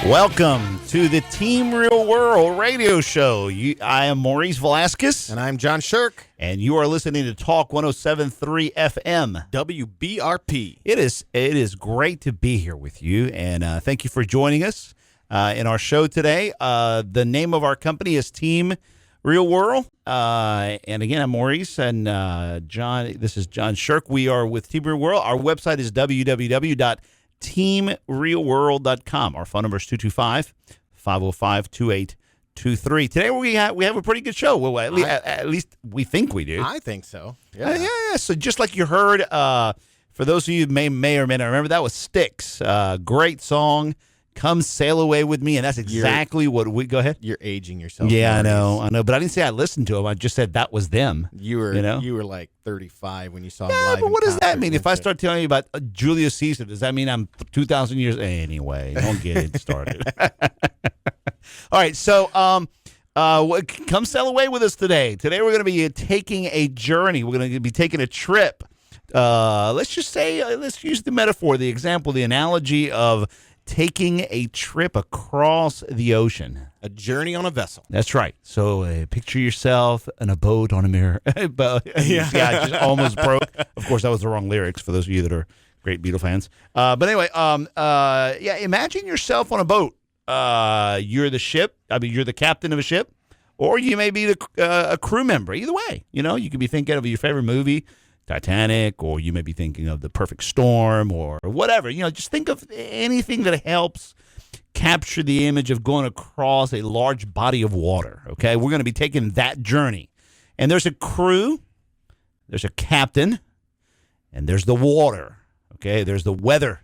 Welcome to the Team Real World radio show. I am Maurice Velasquez. And I'm John Shirk. And you are listening to Talk 107.3 FM. WBRP. It is great to be here with you, and thank you for joining us in our show today. The name of our company is Team Real World. And again, I'm Maurice, and John. This is John Shirk. We are with Team Real World. Our website is www.teamrealworld.com. Our phone number is 225-505-2823. Today we have a pretty good show. Well, at least we think we do. I think so. Yeah. Yeah. So just like you heard, for those of you who may or may not remember, that was Styx. Great song. Come Sail Away With Me, and that's exactly what we... Go ahead. You're aging yourself. Yeah, I know. But I didn't say I listened to them. I just said that was them. You were like 35 when you saw them live. But what does that mean? If I start telling you about Julius Caesar, does that mean I'm 2,000 years... Anyway, don't get it started. All right, so come sail away with us today. Today we're going to be taking a journey. We're going to be taking a trip. Let's use the metaphor, the example, the analogy of taking a trip across the ocean. A journey on a vessel. That's right. So picture yourself in a boat on a mirror. But, yeah, I just almost broke. Of course, that was the wrong lyrics for those of you that are great Beatle fans. But anyway, imagine yourself on a boat. You're the ship. You're the captain of a ship. Or you may be a crew member. Either way, you could be thinking of your favorite movie, Titanic, or you may be thinking of The Perfect Storm or whatever. Just think of anything that helps capture the image of going across a large body of water, okay? We're going to be taking that journey. And there's a crew, there's a captain, and there's the water, okay? There's the weather.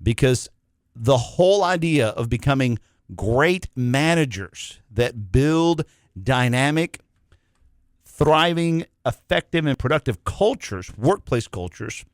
Because the whole idea of becoming great managers that build dynamic, thriving, effective, and productive cultures, workplace cultures,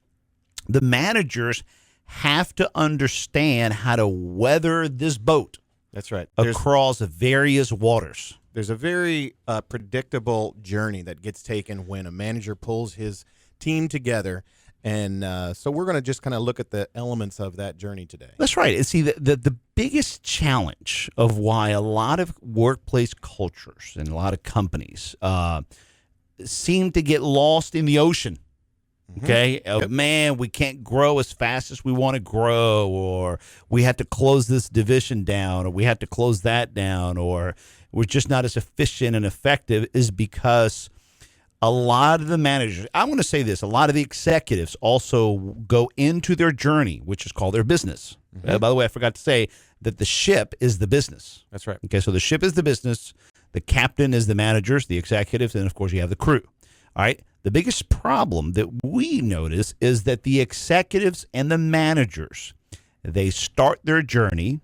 the managers have to understand how to weather this boat. That's right. Across various waters. There's a very predictable journey that gets taken when a manager pulls his team together. And so we're going to just kind of look at the elements of that journey today. That's right. And see, the biggest challenge of why a lot of workplace cultures and a lot of companies seem to get lost in the ocean. Okay, Yep. Man, we can't grow as fast as we want to grow, or we have to close this division down, or we have to close that down, or we're just not as efficient and effective, is because a lot of the managers, I want to say this, a lot of the executives also go into their journey, which is called their business. By the way, I forgot to say that the ship is the business. That's right. Okay, so the ship is the business, the captain is the managers, the executives, and of course you have the crew. All right. The biggest problem that we notice is that the executives and the managers, they start their journey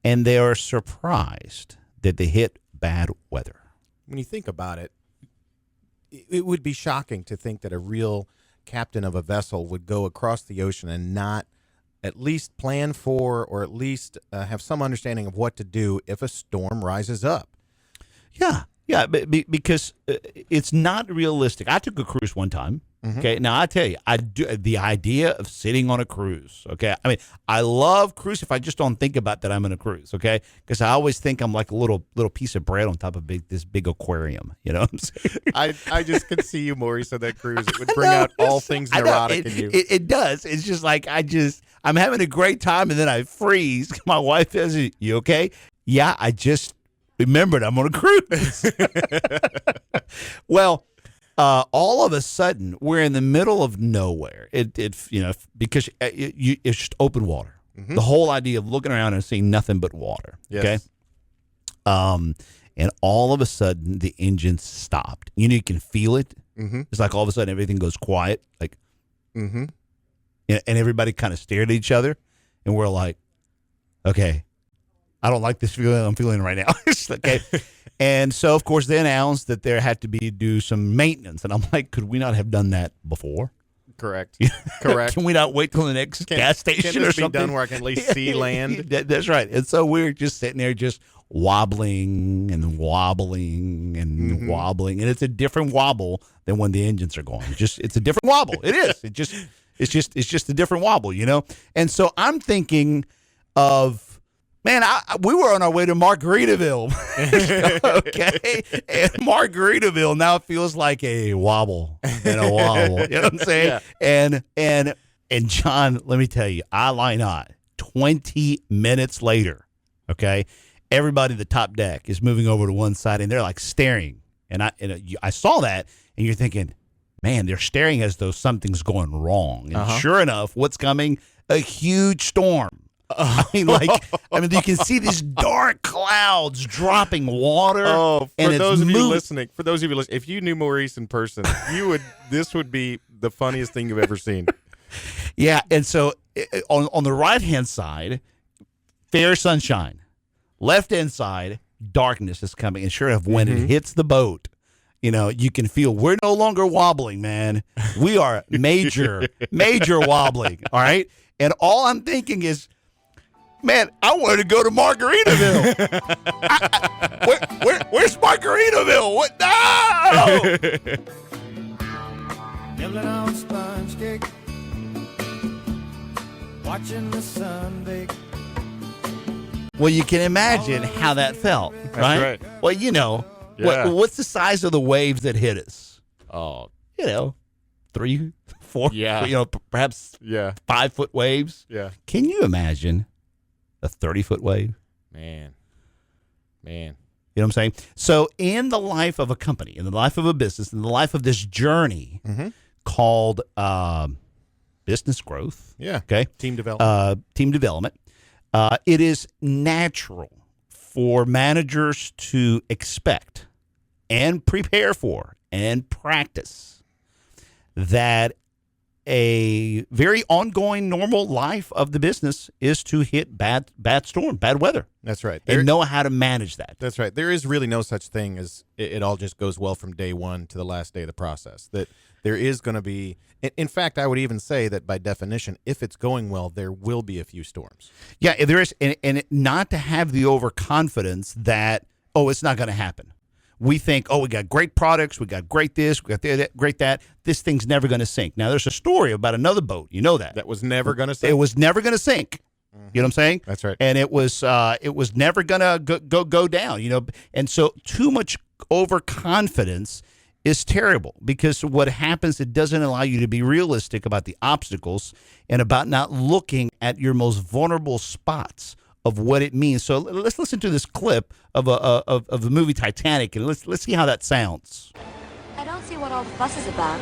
and they are surprised that they hit bad weather. When you think about it, it would be shocking to think that a real captain of a vessel would go across the ocean and not at least plan for or at least have some understanding of what to do if a storm rises up. Yeah, because it's not realistic. I took a cruise one time. Okay, now I tell you, the idea of sitting on a cruise. Okay, I mean, I love cruise if I just don't think about that I'm in a cruise. Okay, because I always think I'm like a little piece of bread on top of this big aquarium. You know what I'm saying? I just could see you, Maurice, on that cruise. It would bring out all things neurotic in you. It does. It's just like I'm having a great time and then I freeze. My wife says, "You okay?" Yeah, I just remembered I'm on a cruise. Well, all of a sudden we're in the middle of nowhere. Because it's just open water. The whole idea of looking around and seeing nothing but water. Yes. Okay. And all of a sudden the engine stopped. You can feel it. It's like all of a sudden everything goes quiet. Like, and everybody kind of stared at each other, and we're like, okay. I don't like this feeling I'm feeling right now. Okay. And so, of course, they announced that there had to do some maintenance. And I'm like, could we not have done that before? Correct. Can we not wait till the next gas station can or this something? be done where I can at least see land? That's right. And so we're just sitting there just wobbling and wobbling and wobbling. And it's a different wobble than when the engines are going. It's a different wobble. It is. It's just a different wobble, And so I'm thinking of Man, we were on our way to Margaritaville, okay? And Margaritaville now feels like a wobble and a wobble. You know what I'm saying? Yeah. And John, let me tell you, I lie not. 20 minutes later, okay, everybody at the top deck is moving over to one side, and they're like staring. And I saw that, and you're thinking, man, they're staring as though something's going wrong. And sure enough, what's coming? A huge storm. I mean, you can see these dark clouds dropping water. Oh, for those of you listening, if you knew Maurice in person, this would be the funniest thing you've ever seen. Yeah, and so on the right-hand side, fair sunshine. Left-hand side, darkness is coming. And sure enough, when it hits the boat, you can feel we're no longer wobbling, man. We are major wobbling, all right? And all I'm thinking is, man, I wanted to go to Margaritaville. Where's Margaritaville? What? No! Nibbling on sponge cake, watching the sun bake. Well, you can imagine how that felt, right? Well, what's the size of the waves that hit us? Oh, 3, 4, perhaps 5-foot waves. Yeah. Can you imagine a 30-foot wave? Man. You know what I'm saying? So in the life of a company, in the life of a business, in the life of this journey called business growth. Yeah. Okay. Team development. It is natural for managers to expect and prepare for and practice that a very ongoing normal life of the business is to hit bad storm, bad weather. That's right. And know how to manage that. That's right. There is really no such thing as it all just goes well from day one to the last day of the process. That there is going to be, in fact, I would even say that by definition, if it's going well, there will be a few storms. Yeah, there is, and not to have the overconfidence that, it's not going to happen. We think, we got great products, we got great this, we got great that. This thing's never going to sink. Now, there's a story about another boat. You know that. That was never going to sink. It was never going to sink. You know what I'm saying? That's right. And it was never going to go down, And so too much overconfidence is terrible because what happens, it doesn't allow you to be realistic about the obstacles and about not looking at your most vulnerable spots of what it means. So let's listen to this clip of the movie Titanic, and let's see how that sounds. I don't see what all the fuss is about.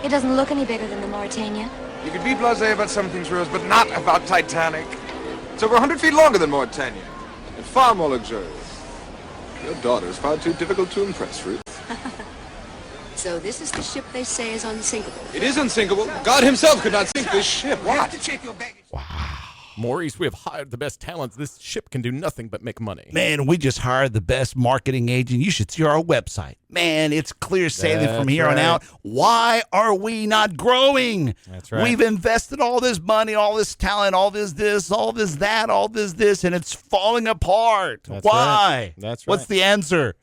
It doesn't look any bigger than the Mauritania. You could be blasé about some things, Rose, but not about Titanic. It's over 100 feet longer than Mauritania, and far more luxurious. Your daughter's far too difficult to impress, Ruth. So this is the ship they say is unsinkable. It is unsinkable. God himself could not sink this ship. What? Wow. Maurice, we have hired the best talents. This ship can do nothing but make money. Man, we just hired the best marketing agent. You should see our website. Man, it's clear sailing from here on out. Why are we not growing? That's right. We've invested all this money, all this talent, all this, all that, all this, and it's falling apart. That's Why? Right. That's right. What's the answer?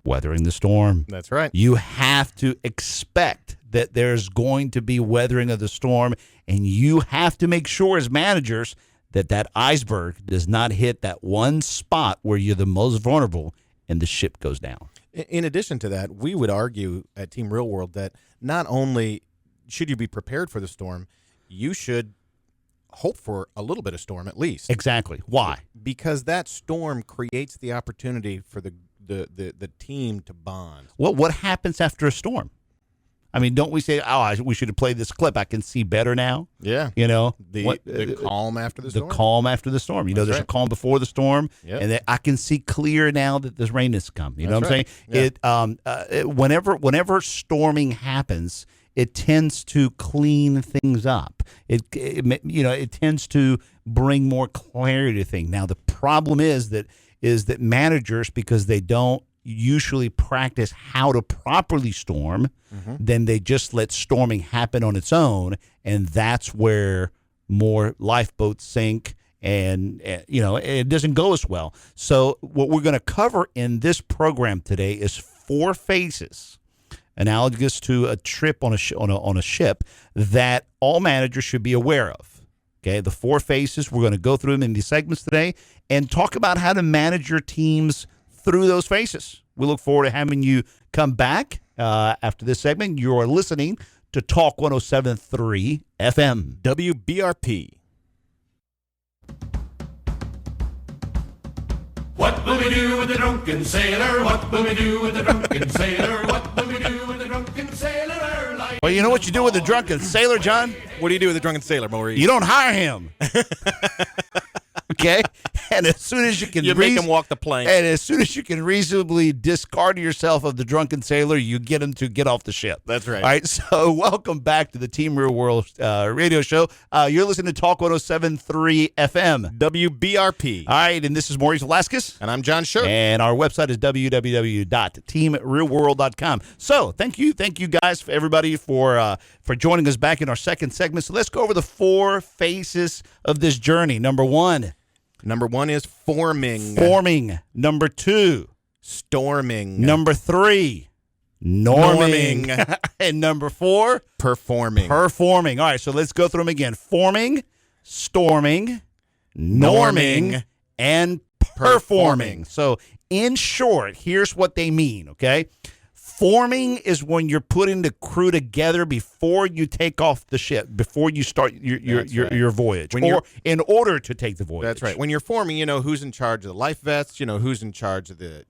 Weathering the storm. That's right. You have to expect that there's going to be weathering of the storm, and you have to make sure as managers that iceberg does not hit that one spot where you're the most vulnerable and the ship goes down. In addition to that, we would argue at Team Real World that not only should you be prepared for the storm, you should hope for a little bit of storm at least. Exactly. Why? Because that storm creates the opportunity for the team to bond. What happens after a storm? I mean, don't we say, we should have played this clip. I can see better now. Yeah. The calm after the storm. The calm after the storm. There's a calm before the storm, yep. And I can see clear now that this rain has come. You know what I'm saying? Yeah. Whenever storming happens, it tends to clean things up. It tends to bring more clarity to things. Now, the problem is that managers, because they don't usually practice how to properly storm, then they just let storming happen on its own, and that's where more lifeboats sink, and it doesn't go as well. So what we're going to cover in this program today is 4 phases analogous to a trip on a ship that all managers should be aware of. Okay, the 4 faces. We're going to go through them in these segments today and talk about how to manage your teams through those faces. We look forward to having you come back after this segment. You're listening to Talk 107.3 FM. WBRP. What will we do with the drunken sailor? What will we do with the drunken sailor? What will we do with the drunken sailor? Well, you know what you do with the drunken sailor, John? What do you do with the drunken sailor, Maurice? You don't hire him. Okay? And as soon as you can make him walk the plank. And as soon as you can reasonably discard yourself of the drunken sailor, you get him to get off the ship. That's right. All right, so welcome back to the Team Real World radio show. You're listening to Talk 107.3 FM. WBRP. All right, and this is Maurice Velasquez. And I'm John Scherr. And our website is www.teamrealworld.com. So thank you guys, for everybody, for joining us back in our second segment. So let's go over the 4 phases of this journey. Number 1. Number 1 is forming. Forming. Number 2. Storming. Number 3. Norming. And number 4. Performing. Performing. All right, so let's go through them again. Forming, storming, norming, and performing. So in short, here's what they mean, okay? Forming is when you're putting the crew together before you take off the ship, before you start your voyage, or in order to take the voyage. That's right. When you're forming, you know who's in charge of the life vests, you know who's in charge of the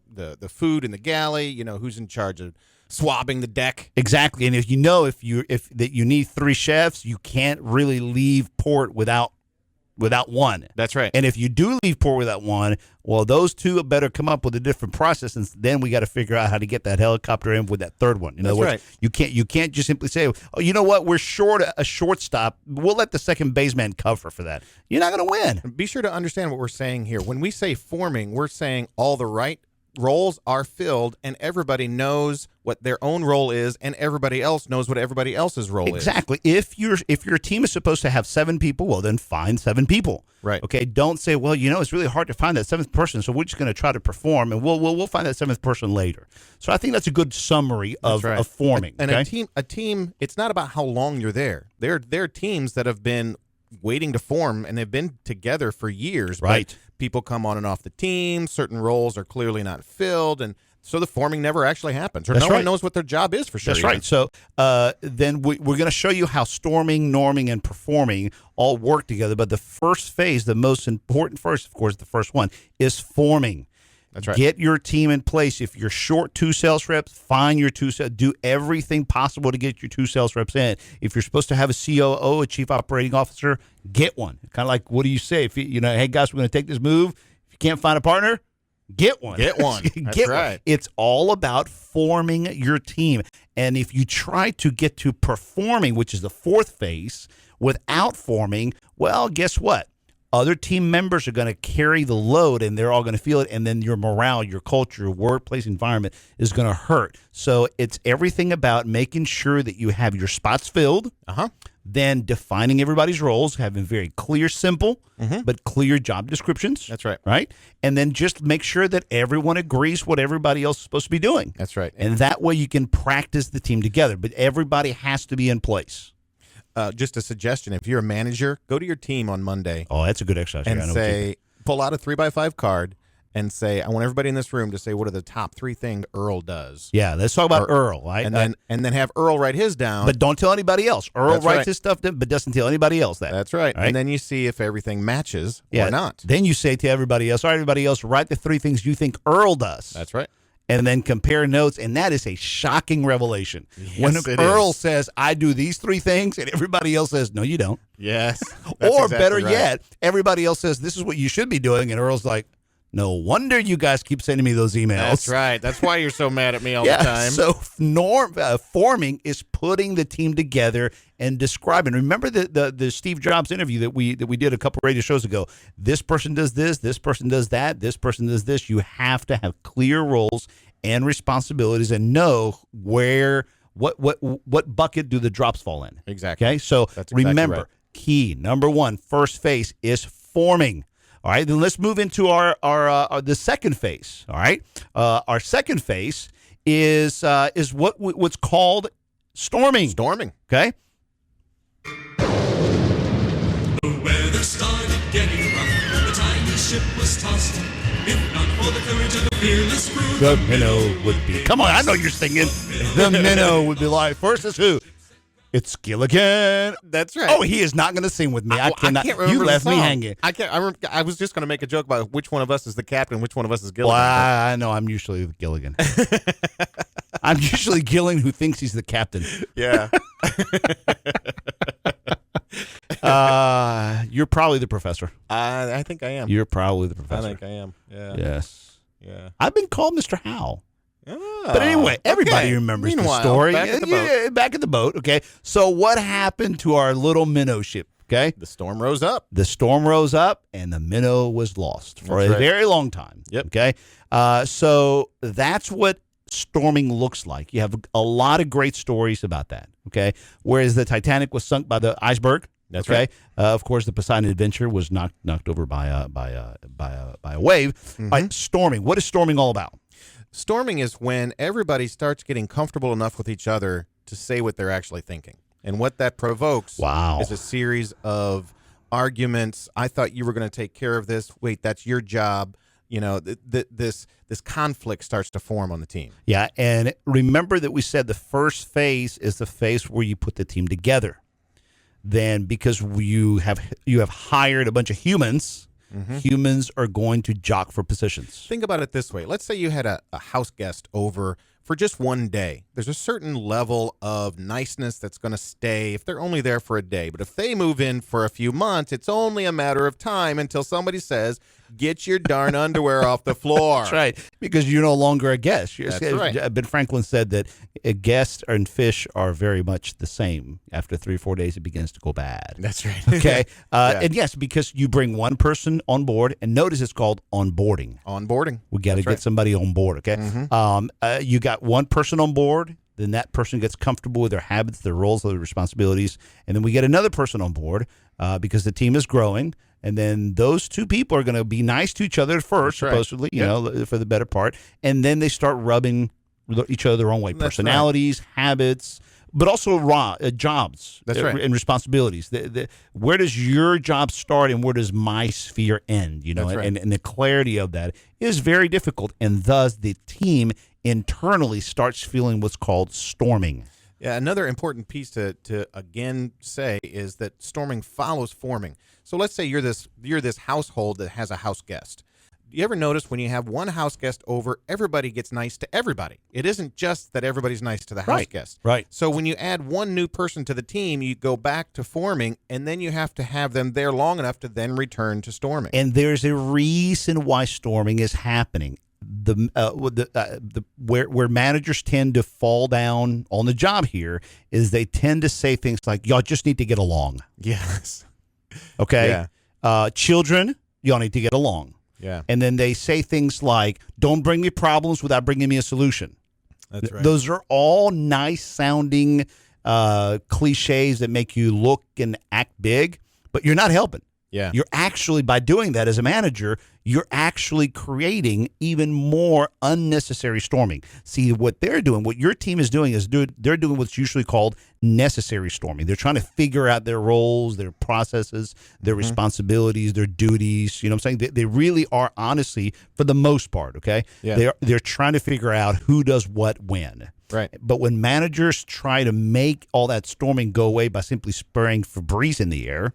food in the galley, you know who's in charge of swabbing the deck. Exactly. And if you know if that you need 3 chefs, you can't really leave port without one. That's right. And if you do leave port without one, well, those 2 better come up with a different process, and then we got to figure out how to get that helicopter in with that 3rd one. In other words, right. You can't just simply say, oh, you know what, we're short a shortstop. We'll let the second baseman cover for that. You're not going to win. Be sure to understand what we're saying here. When we say forming, we're saying all the right roles are filled, and everybody knows what their own role is, and everybody else knows what everybody else's role is. Exactly. If your team is supposed to have 7 people, well, then find 7 people. Right. Okay. Don't say, well, you know, it's really hard to find that 7th person, so we're just going to try to perform, and we'll find that 7th person later. So I think that's a good summary of forming. And okay? a team. It's not about how long you're there. There are teams that have been waiting to form, and they've been together for years. Right. But people come on and off the team. Certain roles are clearly not filled, and so the forming never actually happens, or That's no right. one knows what their job is for sure. That's right. So then we're going to show you how storming, norming, and performing all work together. But the first phase, the most important first, of course, the first one, is forming. That's right. Get your team in place. If you're short 2 sales reps, find your 2 sales. Do everything possible to get your 2 sales reps in. If you're supposed to have a COO, a chief operating officer, get one. Kind of like, what do you say? If you know, hey guys, we're going to take this move. If you can't find a partner, get one. Get one. That's Get right. one. It's all about forming your team. And if you try to get to performing, which is the 4th phase, without forming, well, guess what? Other team members are going to carry the load, and they're all going to feel it, and then your morale, your culture, your workplace environment is going to hurt. So it's everything about making sure that you have your spots filled, then defining everybody's roles, having very clear, simple, but clear job descriptions. That's right. Right? And then just make sure that everyone agrees what everybody else is supposed to be doing. That's right. And that way you can practice the team together, but everybody has to be in place. Just a suggestion: if you're a manager, go to your team on Monday Oh, that's a good exercise. and Yeah, I know what say, pull out a 3x5 card and say, I want everybody in this room to say what are the top 3 things Earl does. Yeah, let's talk about Earl, right? And then have Earl write his down. But don't tell anybody else. Earl That's writes right. his stuff down, but doesn't tell anybody else that. That's right. All right. And then you see if everything matches Yeah. or not. Then you say to everybody else, all right, everybody else, write the 3 things you think Earl does. That's right. And then compare notes, and that is a shocking revelation. When it Earl is. says, I do these 3 things, and everybody else says, no, you don't. Yes. Or better yet, everybody else says, this is what you should be doing, and Earl's like, no wonder you guys keep sending me those emails. That's right. That's why you're so mad at me all the time. So forming is putting the team together and describing. Remember the Steve Jobs interview that we did a couple radio shows ago. This person does this person does that, this person does this. You have to have clear roles and responsibilities and know where what bucket do the drops fall in. Exactly. Okay? So That's exactly remember, right. key number 1, first phase is forming. All right, then let's move into our the second phase. All right, our second phase is what's called storming. Storming. Okay. The weather getting rough. The tiny ship was tossed, if not for the courage of the fearless crew. The minnow would be. Come on, I know you're singing. The minnow would be like. First is who? It's Gilligan. That's right. Oh, he is not going to sing with me. I cannot. can't remember You the left me song. hanging. I can't. I was just going to make a joke about which one of us is the captain, which one of us is Gilligan. Well, I know I'm usually Gilligan. I'm usually Gilligan who thinks he's the captain. Yeah. You're probably the professor. I think I am. You're probably the I professor. think I am. Yeah. Yes. Yeah. I've been called Mr. Howell. Oh, But anyway, everybody okay. remembers Meanwhile, the story. back at the boat. Yeah, back at the boat. Okay. So what happened to our little minnow ship? Okay. The storm rose up. The storm rose up and the minnow was lost for That's a right. very long time. Yep. Okay. So that's what storming looks like. You have a lot of great stories about that. Okay. Whereas the Titanic was sunk by the iceberg. That's okay. right. Of course, the Poseidon Adventure was knocked over by a wave. Mm-hmm. All right, storming. What is storming all about? Storming is when everybody starts getting comfortable enough with each other to say what they're actually thinking. And what that provokes Wow. is a series of arguments. I thought you were going to take care of this. Wait, that's your job. You know, this conflict starts to form on the team. Yeah, and remember that we said the first phase is the phase where you put the team together. Then, because you have hired a bunch of humans, humans are going to jock for positions. Think about it this way. Let's say you had a house guest over for just one day. There's a certain level of niceness that's going to stay if they're only there for a day. But if they move in for a few months, it's only a matter of time until somebody says, get your darn underwear off the floor. That's right, because you're no longer a guest. That's right. Ben Franklin said that a guest and fish are very much the same. After 3 or 4 days, it begins to go bad. That's right. Okay, Yeah. and yes, because you bring one person on board, and notice it's called onboarding. Onboarding. We got to That's get right. somebody on board. Okay, you got one person on board, then that person gets comfortable with their habits, their roles, their responsibilities, and then we get another person on board because the team is growing. And then those two people are going to be nice to each other at first, That's right. supposedly, you know, for the better part. And then they start rubbing each other the wrong way. That's Personalities, habits, but also jobs That's right. and responsibilities. Where does your job start and where does my sphere end? You know, That's right. and the clarity of that is very difficult. And thus the team internally starts feeling what's called storming. Yeah, another important piece to again say is that storming follows forming. So let's say you're this household that has a house guest. Do you ever notice when you have one house guest over, everybody gets nice to everybody? It isn't just that everybody's nice to the house Right, guest. right. So when you add one new person to the team, you go back to forming, and then you have to have them there long enough to then return to storming. And there's a reason why storming is happening. Where managers tend to fall down on the job here is they tend to say things like, y'all just need to get along. Yes. Okay. Children, y'all need to get along. Yeah. And then they say things like, don't bring me problems without bringing me a solution. That's right. Those are all nice sounding cliches that make you look and act big, but you're not helping. Yeah. You're actually, by doing that as a manager, you're actually creating even more unnecessary storming. See, what they're doing, what your team is doing is they're doing what's usually called necessary storming. They're trying to figure out their roles, their processes, their responsibilities, their duties. You know what I'm saying? They really are, honestly, for the most part, okay? Yeah. They're trying to figure out who does what when. Right. But when managers try to make all that storming go away by simply spraying Febreze in the air,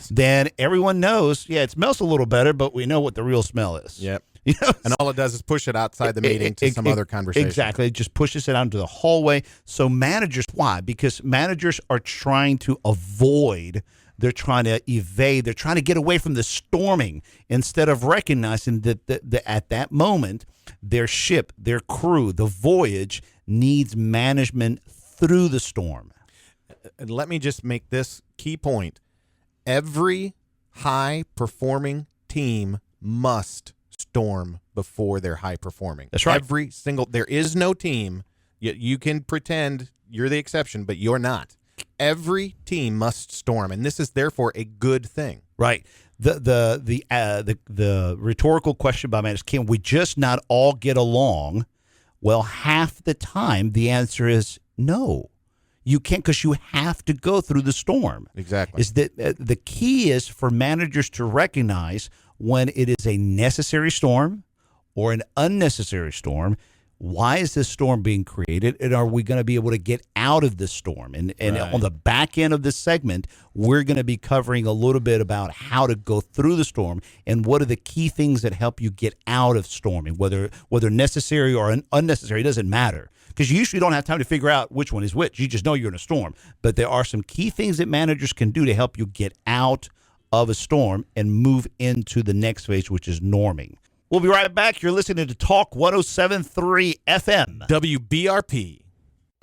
then everyone knows, it smells a little better, but we know what the real smell is. Yep. You know? And all it does is push it outside the meeting to some other conversation. Exactly. It just pushes it out into the hallway. So managers, why? Because managers are trying to avoid, they're trying to evade, they're trying to get away from the storming instead of recognizing that at that moment, their ship, their crew, the voyage needs management through the storm. And let me just make this key point. Every high-performing team must storm before they're high-performing. That's right. There is no team, you can pretend you're the exception, but you're not. Every team must storm, and this is therefore a good thing. Right. The rhetorical question by man is, can we just not all get along? Well, half the time the answer is no. You can't, because you have to go through the storm. Exactly. Is that the key is for managers to recognize when it is a necessary storm or an unnecessary storm. Why is this storm being created, and are we going to be able to get out of this storm? And Right. on the back end of this segment, we're going to be covering a little bit about how to go through the storm and what are the key things that help you get out of storming, whether necessary or unnecessary. It doesn't matter, because you usually don't have time to figure out which one is which. You just know you're in a storm. But there are some key things that managers can do to help you get out of a storm and move into the next phase, which is norming. We'll be right back. You're listening to Talk 107.3 FM. WBRP.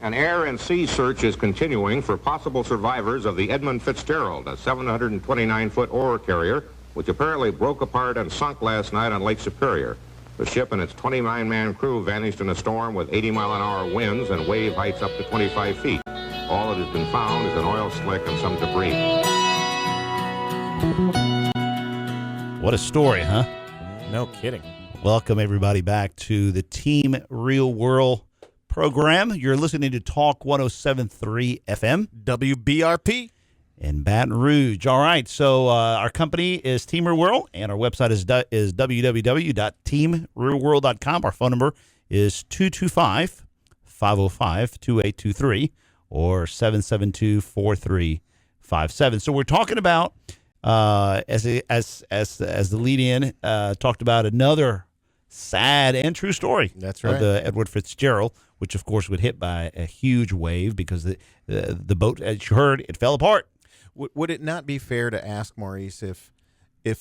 An air and sea search is continuing for possible survivors of the Edmund Fitzgerald, a 729-foot ore carrier, which apparently broke apart and sunk last night on Lake Superior. The ship and its 29-man crew vanished in a storm with 80-mile-an-hour winds and wave heights up to 25 feet. All that has been found is an oil slick and some debris. What a story, huh? No kidding. Welcome, everybody, back to the Team Real World program. You're listening to Talk 107.3 FM. WBRP. In Baton Rouge. All right, so our company is Team Real World, and our website is www.teamrealworld.com. Our phone number is 225-505-2823 or 772-4357. So we're talking about, as the lead-in, talked about another sad and true story. That's right. Of the Edward Fitzgerald, which, of course, was hit by a huge wave because the boat, as you heard, it fell apart. Would it not be fair to ask, Maurice, if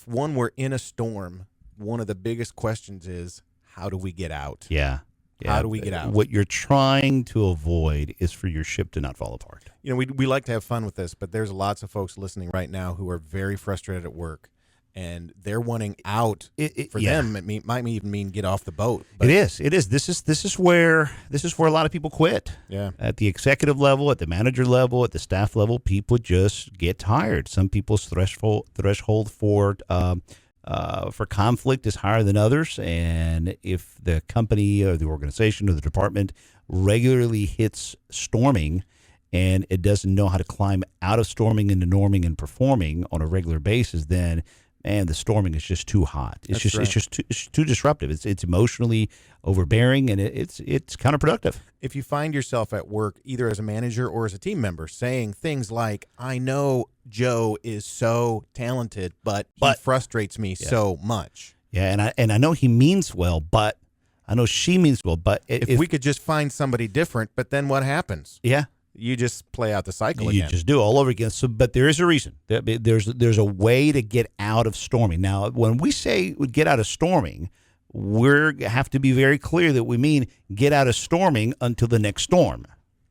one were in a storm, one of the biggest questions is, how do we get out? Yeah. How do we get out? What you're trying to avoid is for your ship to not fall apart. You know, we like to have fun with this, but there's lots of folks listening right now who are very frustrated at work, and they're wanting out. For them, it might even mean get off the boat. But It is. This is where a lot of people quit. Yeah. At the executive level, at the manager level, at the staff level, people just get tired. Some people's threshold for conflict is higher than others, and if the company or the organization or the department regularly hits storming and it doesn't know how to climb out of storming into norming and performing on a regular basis, then the storming is just too hot. It's too disruptive. It's emotionally overbearing, and it's counterproductive. if you find yourself at work, either as a manager or as a team member, saying things like, I know Joe is so talented, but he frustrates me so much. Yeah, and I know he means well, but I know she means well, but if we could just find somebody different, but then what happens? Yeah. You just play out the cycle You again. just do it all over again. So, but there is a reason. There's a way to get out of storming. Now, when we say get out of storming, we have to be very clear that we mean get out of storming until the next storm.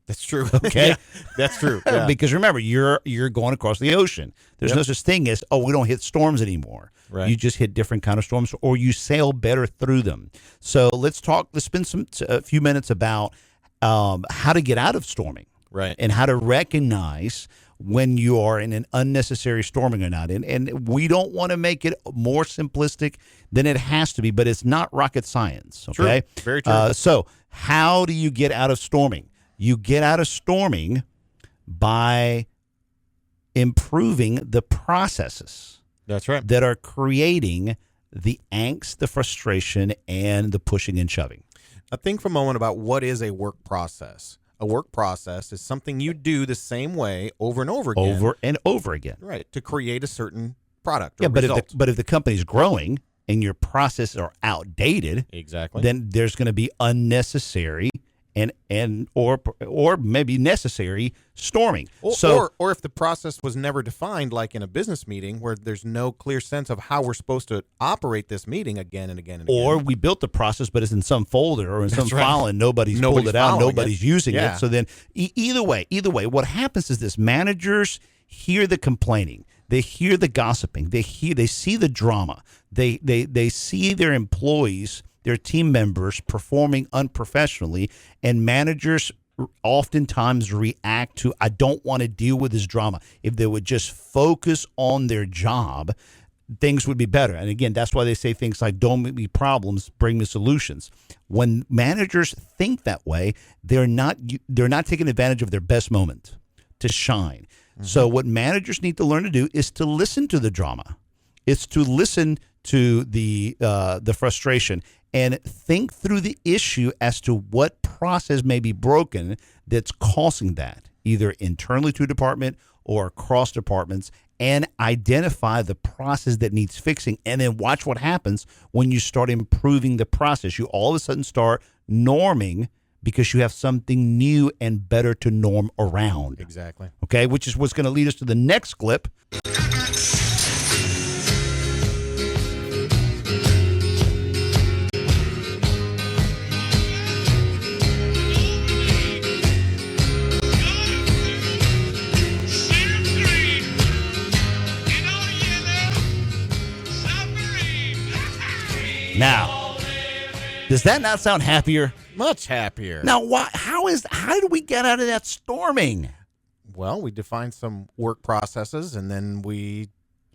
That's true. Okay, Yeah, that's true. Yeah. Because remember, you're going across the ocean. There's no such thing as we don't hit storms anymore. Right. You just hit different kind of storms, or you sail better through them. So let's spend a few minutes about how to get out of storming. Right. And how to recognize when you are in an unnecessary storming or not. And we don't want to make it more simplistic than it has to be, but it's not rocket science. Okay. True. Very true. So how do you get out of storming? You get out of storming by improving the processes That's right. that are creating the angst, the frustration, and the pushing and shoving. Now, think for a moment about what is a work process. A work process is something you do the same way over and over again. Over and over again. Right. To create a certain product or Yeah, but result. if the company's growing and your processes are outdated, Exactly. then there's going to be unnecessary or maybe necessary storming. Or if the process was never defined, like in a business meeting where there's no clear sense of how we're supposed to operate this meeting again and again and again. Or we built the process, but it's in some folder or in some right. file, and nobody's pulled it out, following nobody's it. using Yeah. it. So then, either way, what happens is this: managers hear the complaining, they hear the gossiping, they see the drama, they see their employees, their team members performing unprofessionally, and managers oftentimes react to, I don't want to deal with this drama. If they would just focus on their job, things would be better. And again, that's why they say things like, don't make me problems, bring me solutions. When managers think that way, they're not taking advantage of their best moment to shine. So what managers need to learn to do is to listen to the drama. It's to listen to the frustration and think through the issue as to what process may be broken that's causing that, either internally to a department or across departments, and identify the process that needs fixing, and then watch what happens when you start improving the process. You all of a sudden start norming because you have something new and better to norm around. Exactly. Okay, which is what's going to lead us to the next clip. Now, does that not sound happier? Much happier. Now, why? How did we get out of that storming? Well, we defined some work processes, and then we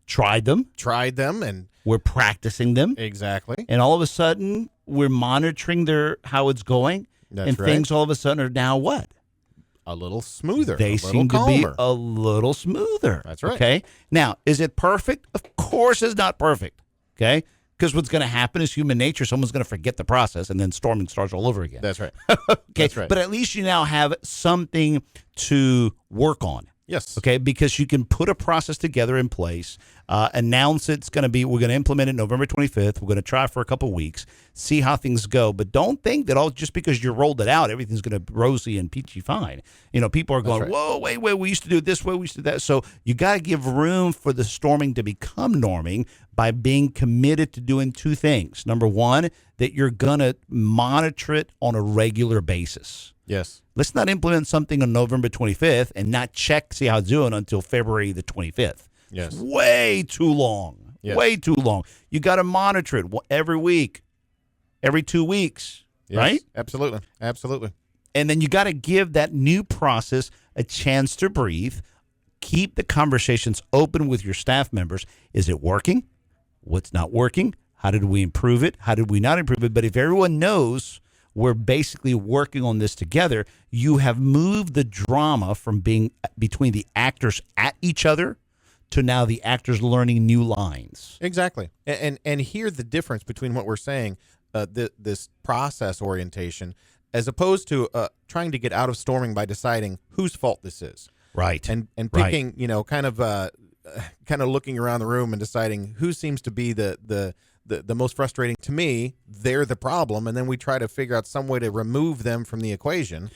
Tried them. tried them, and We're practicing them. exactly. And all of a sudden, we're monitoring how it's going. That's and right. things all of a sudden are now what? A little smoother. They a little seem to calmer. be a little smoother. That's right. Okay. Now, is it perfect? Of course it's not perfect. Okay. Because what's going to happen is human nature. Someone's going to forget the process and then storming starts all over again. That's right. Okay. That's right. But at least you now have something to work on. Yes. Okay, because you can put a process together in place, announce we're going to implement it November 25th. We're going to try for a couple of weeks, see how things go. But don't think that just because you rolled it out, everything's going to be rosy and peachy fine. People are going, right. whoa, wait, we used to do it this way, we used to do that. So you got to give room for the storming to become norming by being committed to doing two things. Number one, that you're going to monitor it on a regular basis. Yes. Let's not implement something on November 25th and not see how it's doing until February the 25th. Yes. It's way too long. Yes. Way too long. You got to monitor it every week, every 2 weeks, Yes. right? Absolutely. Absolutely. And then you got to give that new process a chance to breathe. Keep the conversations open with your staff members. Is it working? What's not working? How did we improve it? How did we not improve it? But if everyone knows we're basically working on this together, you have moved the drama from being between the actors at each other to now the actors learning new lines. Exactly. And hear the difference between what we're saying, this process orientation, as opposed to trying to get out of storming by deciding whose fault this is. Right. And Right. picking, kind of looking around the room and deciding who seems to be the most frustrating. To me, they're the problem, and then we try to figure out some way to remove them from the equation,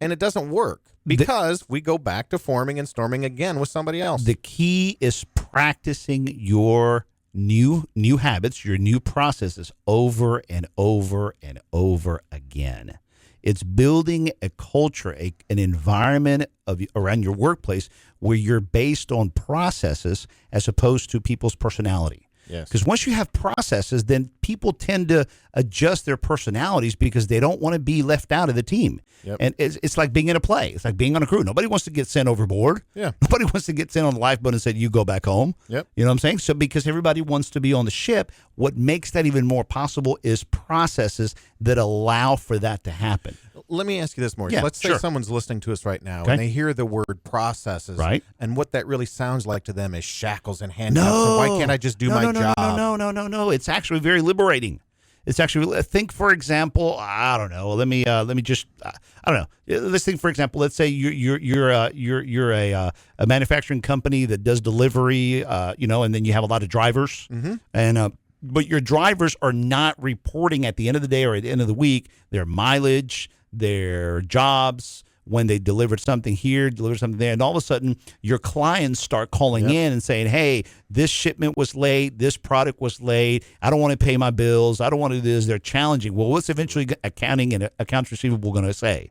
and it doesn't work because we go back to forming and storming again with somebody else. The key is practicing your new habits, your new processes over and over and over again. It's building a culture, an environment around your workplace where you're based on processes as opposed to people's personality. Yes. Because once you have processes, then people tend to adjust their personalities because they don't want to be left out of the team. Yep. And it's like being in a play. It's like being on a crew. Nobody wants to get sent overboard. Yeah. Nobody wants to get sent on the lifeboat and said, you go back home. Yep. You know what I'm saying? So because everybody wants to be on the ship, what makes that even more possible is processes that allow for that to happen. Let me ask you this, Maurice. Yeah, Let's say sure. someone's listening to us right now, Okay. and they hear the word processes, Right. and what that really sounds like to them is shackles and handcuffs. And why can't I just do my job? No. It's actually very liberating. It's actually, think, for example, I don't know. Let me just, I don't know. Let's think, for example, let's say you're a manufacturing company that does delivery, and then you have a lot of drivers, and but your drivers are not reporting at the end of the day or at the end of the week their mileage, their jobs, when they delivered something here, delivered something there, and all of a sudden your clients start calling in and saying, hey, this shipment was late, this product was late, I don't want to pay my bills, I don't want to do this, they're challenging. Well, what's eventually accounting and accounts receivable going to say?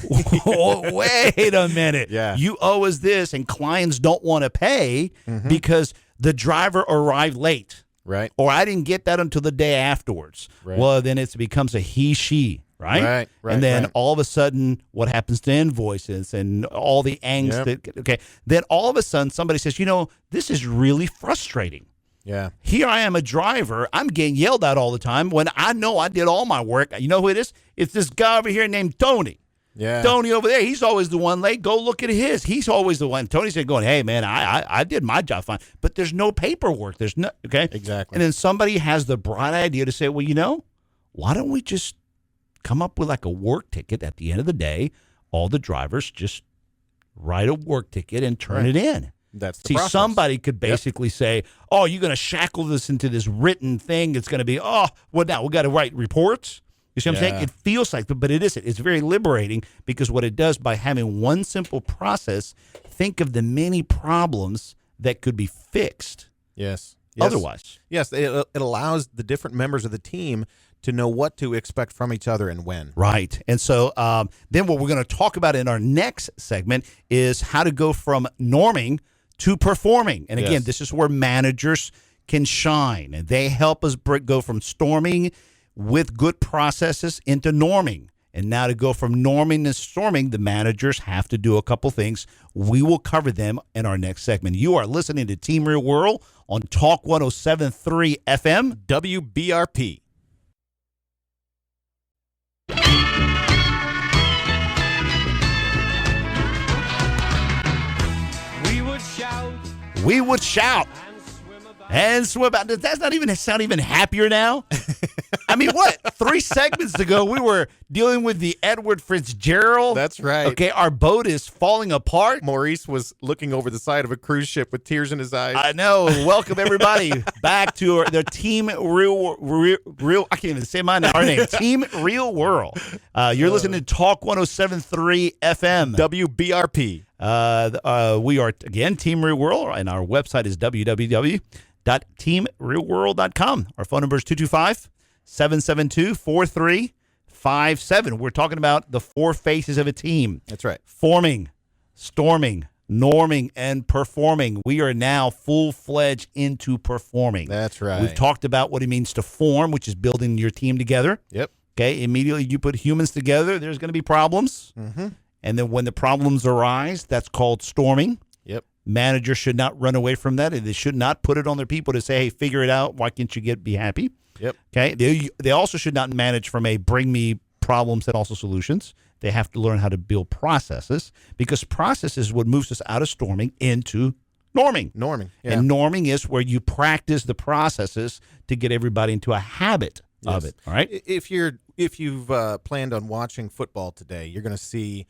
Wait a minute. Yeah. You owe us this, and clients don't want to pay because the driver arrived late. Right. Or I didn't get that until the day afterwards. Right. Well, then it becomes a he, she, right? Right, and then right. all of a sudden, what happens to invoices and all the angst? Yep. Then all of a sudden, somebody says, this is really frustrating. Yeah. Here I am, a driver. I'm getting yelled at all the time when I know I did all my work. You know who it is? It's this guy over here named Tony. Yeah. Tony over there, he's always the one late. Go look at his. He's always the one. Tony's going, hey, man, I did my job fine. But there's no paperwork. There's no, okay? Exactly. And then somebody has the bright idea to say, well, why don't we just come up with like a work ticket at the end of the day? All the drivers just write a work ticket and turn it in. That's the See, process. somebody could basically say, oh, you're going to shackle this into this written thing. It's going to be, now we got to write reports. You see what I'm saying? It feels like, but it isn't. It's very liberating because what it does by having one simple process, think of the many problems that could be fixed Yes. otherwise. Yes, it allows the different members of the team to know what to expect from each other and when. Right. And so then what we're going to talk about in our next segment is how to go from norming to performing. And again, Yes. this is where managers can shine. And they help us go from storming with good processes into norming. And now to go from norming to storming, the managers have to do a couple things. We will cover them in our next segment. You are listening to Team Real World on Talk 107.3 FM. WBRP. We would shout and swim out. Does that not even sound even happier now? I mean, what? 3 segments ago, we were dealing with the Edward Fitzgerald. That's right. Okay, our boat is falling apart. Maurice was looking over the side of a cruise ship with tears in his eyes. I know. Welcome, everybody, back to the Team Real. I can't even say our name. Team Real World. You're listening to Talk 107.3 FM. WBRP. We are, again, Team Real World, and our website is www.teamrealworld.com. Our phone number is 225-772-4357. We're talking about the 4 faces of a team. That's right. Forming, storming, norming, and performing. We are now full-fledged into performing. That's right. We've talked about what it means to form, which is building your team together. Yep. Okay, immediately you put humans together, there's going to be problems. Mm-hmm. And then when the problems arise, that's called storming. Yep. Managers should not run away from that. And they should not put it on their people to say, hey, figure it out. Why can't you be happy? Yep. Okay. They also should not manage from a bring me problems and also solutions. They have to learn how to build processes because process is what moves us out of storming into norming. Norming. Yeah. And norming is where you practice the processes to get everybody into a habit of it. All right. If you've planned on watching football today, you're going to see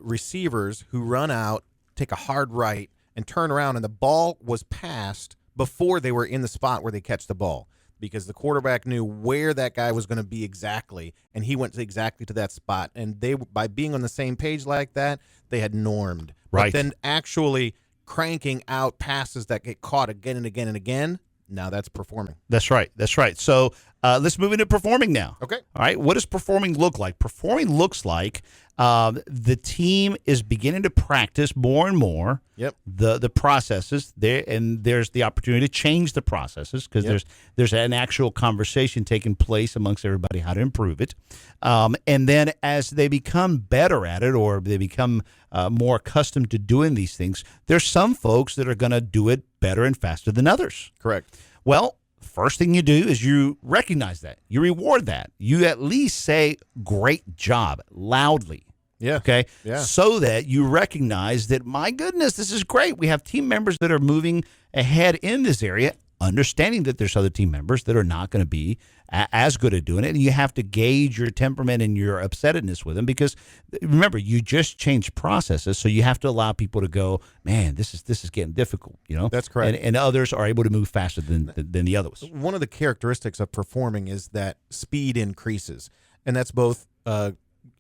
receivers who run out, take a hard right, and turn around, and the ball was passed before they were in the spot where they catch the ball because the quarterback knew where that guy was going to be exactly, and he went exactly to that spot. And they, by being on the same page like that, they had normed. Right. But then actually cranking out passes that get caught again and again and again, now that's performing. That's right. That's right. So let's move into performing now. Okay. All right. What does performing look like? Performing looks like the team is beginning to practice more and more. Yep. The processes there, and there's the opportunity to change the processes because there's an actual conversation taking place amongst everybody how to improve it. And then as they become better at it, or they become more accustomed to doing these things, there's some folks that are going to do it better and faster than others. Correct. Well, first thing you do is you recognize that. You reward that. You at least say, great job, loudly. Yeah. Okay? Yeah. So that you recognize that, my goodness, this is great. We have team members that are moving ahead in this area, understanding that there's other team members that are not going to be as good at doing it. And you have to gauge your temperament and your upsetness with them because, remember, you just changed processes. So you have to allow people to go, man, this is getting difficult. You know, That's correct. And others are able to move faster than the others. One of the characteristics of performing is that speed increases, and that's both.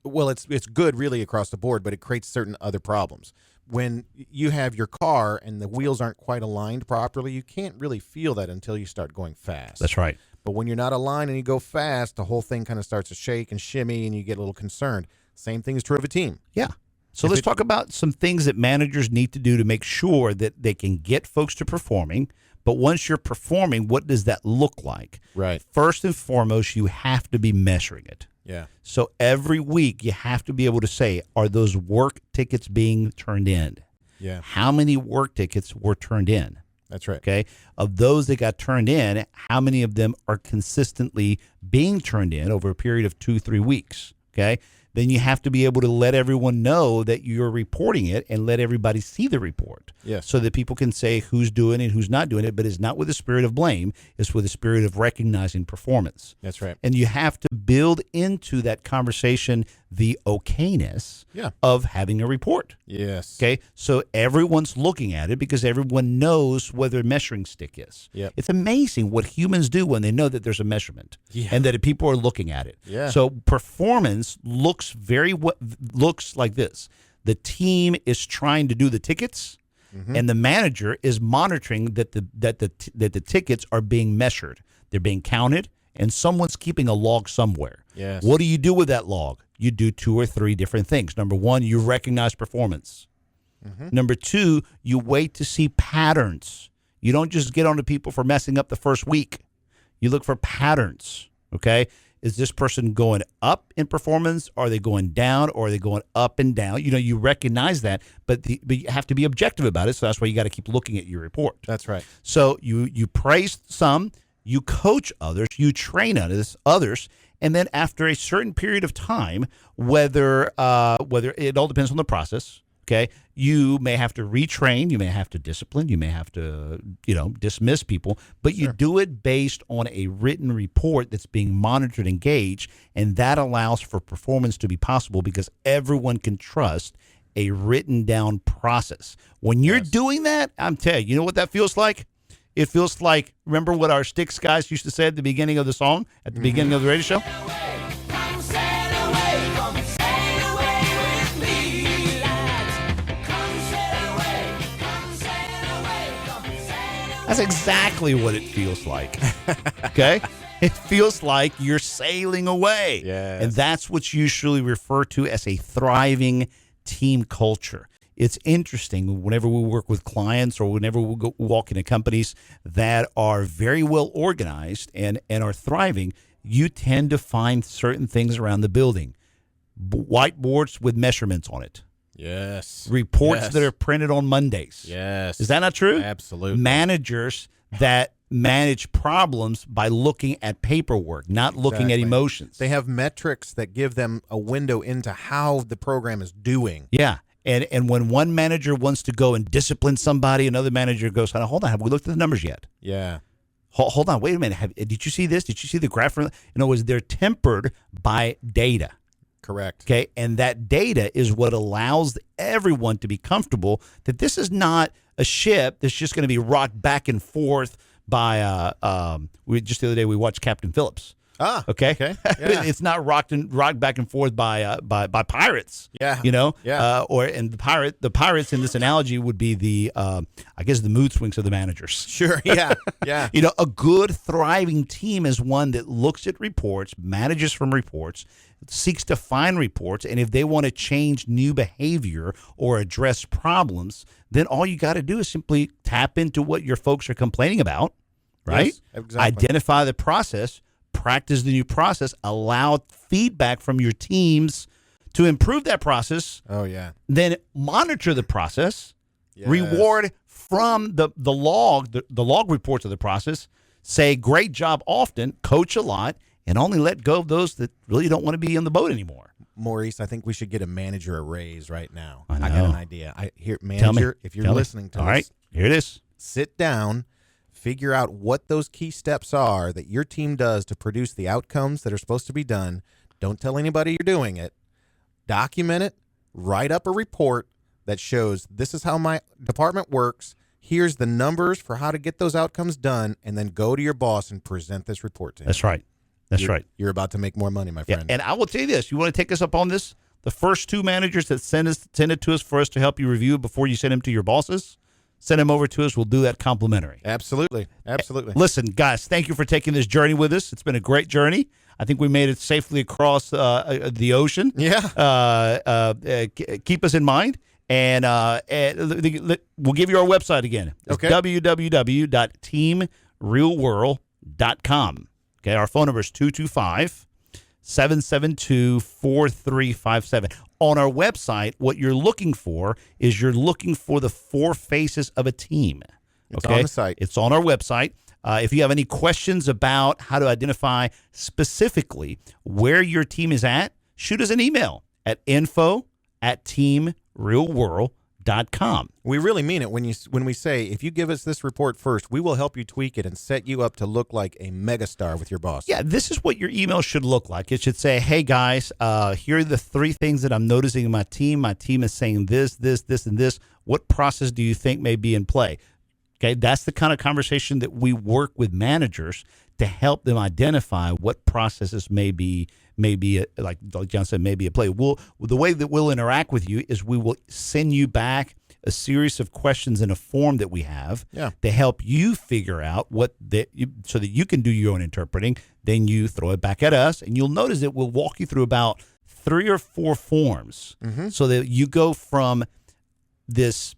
Well, it's good really across the board, but it creates certain other problems. When you have your car and the wheels aren't quite aligned properly, you can't really feel that until you start going fast. That's right. But when you're not aligned and you go fast, the whole thing kind of starts to shake and shimmy, and you get a little concerned. Same thing is true of a team. Yeah. So let's talk about some things that managers need to do to make sure that they can get folks to performing. But once you're performing, what does that look like? Right. First and foremost, you have to be measuring it. Yeah. So every week you have to be able to say, are those work tickets being turned in? Yeah. How many work tickets were turned in? That's right. Okay. Of those that got turned in, how many of them are consistently being turned in over a period of 2-3 weeks? Okay. Then you have to be able to let everyone know that you're reporting it and let everybody see the report. Yes. So that people can say who's doing it, who's not doing it, but it's not with a spirit of blame. It's with a spirit of recognizing performance. That's right. And you have to build into that conversation the okayness of having a report. Yes. Okay, so everyone's looking at it because everyone knows where their measuring stick is. Yep. It's amazing what humans do when they know that there's a measurement and that people are looking at it. Yeah. So performance looks looks like this. The team is trying to do the tickets, and the manager is monitoring that the tickets are being measured. They're being counted, and someone's keeping a log somewhere. Yes. What do you do with that log? You do 2 or 3 different things. Number 1, you recognize performance. Number 2, you wait to see patterns. You don't just get on to people for messing up the first week. You look for patterns, okay? Is this person going up in performance? Are they going down, or are they going up and down? You recognize that, but you have to be objective about it, so that's why you got to keep looking at your report. That's right. So you praise some, you coach others, you train others, and then after a certain period of time, whether it all depends on the process. Okay, you may have to retrain, you may have to discipline, you may have to dismiss people, but you do it based on a written report that's being monitored and gauged, and that allows for performance to be possible because everyone can trust a written down process. When you're doing that, I'm telling you, you know what that feels like? It feels like, remember what our Styx guys used to say at the beginning of the song, at the beginning of the radio show? That's exactly what it feels like. Okay? It feels like you're sailing away. Yes. And that's what's usually referred to as a thriving team culture. It's interesting whenever we work with clients or whenever we walk into companies that are very well organized and are thriving, you tend to find certain things around the building. Whiteboards with measurements on it. Yes. Reports that are printed on Mondays. Yes. Is that not true? Absolutely. Managers that manage problems by looking at paperwork, not looking at emotions. They have metrics that give them a window into how the program is doing. Yeah. And when one manager wants to go and discipline somebody, another manager goes, hold on, have we looked at the numbers yet? Yeah. Hold on, wait a minute. Did you see this? Did you see the graph? In other words, they're tempered by data. Correct. Okay, and that data is what allows everyone to be comfortable that this is not a ship that's just going to be rocked back and forth by. Just the other day we watched Captain Phillips. Ah, okay. Yeah. It's not rocked back and forth by pirates. Yeah. Yeah. The pirates in this analogy would be the mood swings of the managers. Sure. Yeah. Yeah. A good thriving team is one that looks at reports, manages from reports, seeks to find reports, and if they want to change new behavior or address problems, then all you got to do is simply tap into what your folks are complaining about, right? Yes, exactly. Identify the process, practice the new process, allow feedback from your teams to improve that process. Oh, yeah. Then monitor the process, Yes. reward from the log reports of the process, say great job often, coach a lot, and only let go of those that really don't want to be in the boat anymore. Maurice, I think we should get a manager a raise right now. I got know. an idea. Manager, if you're listening to All us, right, here it is. sit down, figure out what those key steps are that your team does to produce the outcomes that are supposed to be done. Don't tell anybody you're doing it. Document it. Write up a report that shows this is how my department works. Here's the numbers for how to get those outcomes done, and then go to your boss and present this report to him. That's right. That's right. You're about to make more money, my Yeah, friend. and I will tell you this. You want to take us up on this? The first 2 managers that send it to us for us to help you review it before you send them to your bosses, send them over to us. We'll do that complimentary. Absolutely. Absolutely. Listen, guys, thank you for taking this journey with us. It's been a great journey. I think we made it safely across the ocean. Yeah. Keep us in mind. And we'll give you our website again. It's Okay. www.teamrealworld.com. Okay, our phone number is 225-772-4357. On our website, what you're looking for is the 4 faces of a team. It's on the site. It's on our website. If you have any questions about how to identify specifically where your team is at, shoot us an email at info@teamrealworld.com. We really mean it when we say, if you give us this report first, we will help you tweak it and set you up to look like a megastar with your boss. Yeah, this is what your email should look like. It should say, hey, guys, here are the 3 things that I'm noticing in my team. My team is saying this, and this. What process do you think may be in play? Okay, that's the kind of conversation that we work with managers to help them identify what processes may be like John said, maybe at play. The way that we'll interact with you is we will send you back a series of questions in a form that we have to help you figure out so that you can do your own interpreting. Then you throw it back at us, and you'll notice that we'll walk you through about 3 or 4 forms so that you go from this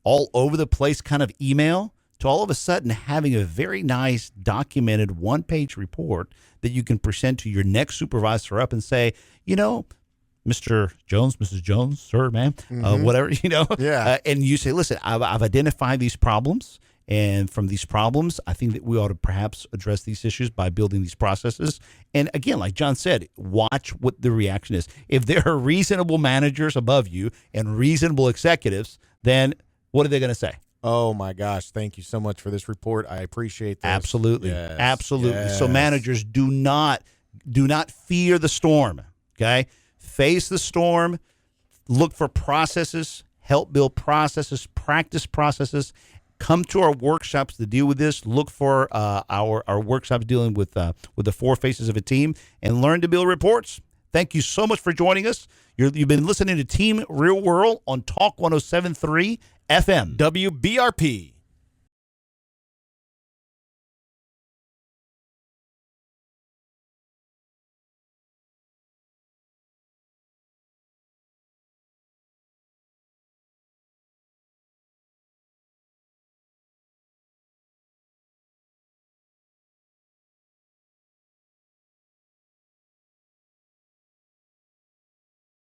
all over the place kind of email to all of a sudden having a very nice documented 1-page report that you can present to your next supervisor up and say, Mr. Jones, Mrs. Jones, sir, ma'am, whatever, and you say, listen, I've identified these problems. And from these problems, I think that we ought to perhaps address these issues by building these processes. And again, like John said, watch what the reaction is. If there are reasonable managers above you and reasonable executives, then what are they going to say? Oh, my gosh. Thank you so much for this report. I appreciate this. Absolutely. Yes. Absolutely. Yes. So managers, do not fear the storm, okay? Face the storm. Look for processes. Help build processes. Practice processes. Come to our workshops to deal with this. Look for our workshops dealing with the 4 faces of a team and learn to build reports. Thank you so much for joining us. You've been listening to Team Real World on Talk 107.3 FM. WBRP.